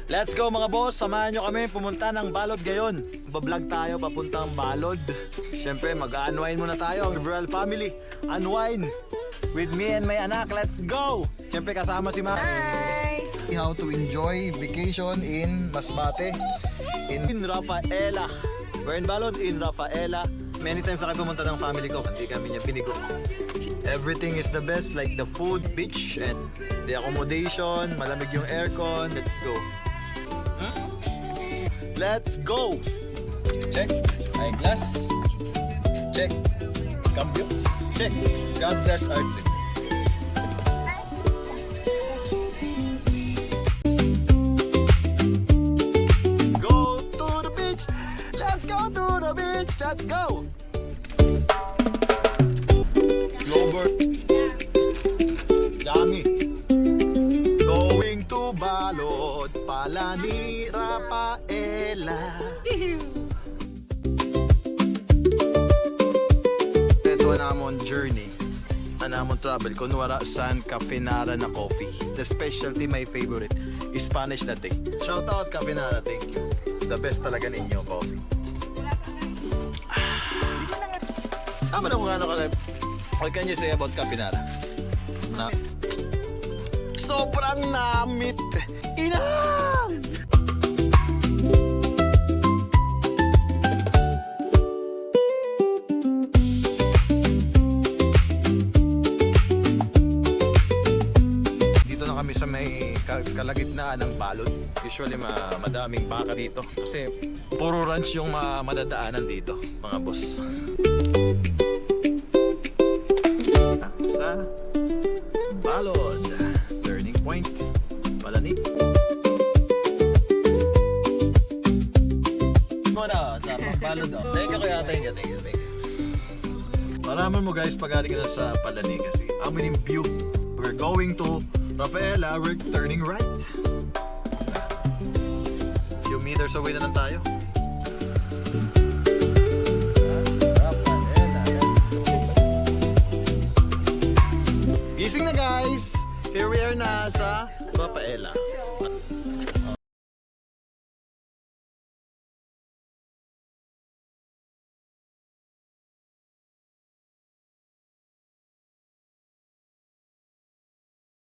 Let's go mga boss, samahan nyo kami pumunta ng Balod ngayon. Bablog tayo papuntang Balod. Siyempre mag-unwind muna tayo, ang Riveral family. Unwind with me and my anak, let's go! Siyempre kasama si Ma. Hi! How to enjoy vacation in Masbate, in Rafaela. We're in Balod, in Rafaela. Many times ako pumunta ng family ko, hindi kami niya binigo. Everything is the best, like the food, beach, and the accommodation. Malamig yung aircon. Let's go. Let's go! Check. Eyeglass. Check. Cambio. Check. God bless our trip. Go to the beach. Let's go to the beach. Let's go. Glover. Dami. Going to Balod, Palani, Rafaela. Ito namon journey. Namon travel. Kunwara San Cafenara na coffee. The specialty, my favorite, is Spanish latte. Shout out Cafenara, thank you. The best talaga ninyo coffee. Tama na kung ano ka. What can you say about Cafenara? Na sobrang namit. Inam! Dito na kami sa may kalagitnaan ng Balod. Usually madaming baka dito kasi puro ranch yung madadaanan dito, mga boss. Sa Balod, turning point, Palani. Muna sa Balod. Thank you kuya, thank you. Malaman mo guys pag aling ka na sa Palani kasi aming view. We're going to Rafaela, we're turning right. Few meters away na lang tayo. Gising na guys! Here we are na sa Rafaela.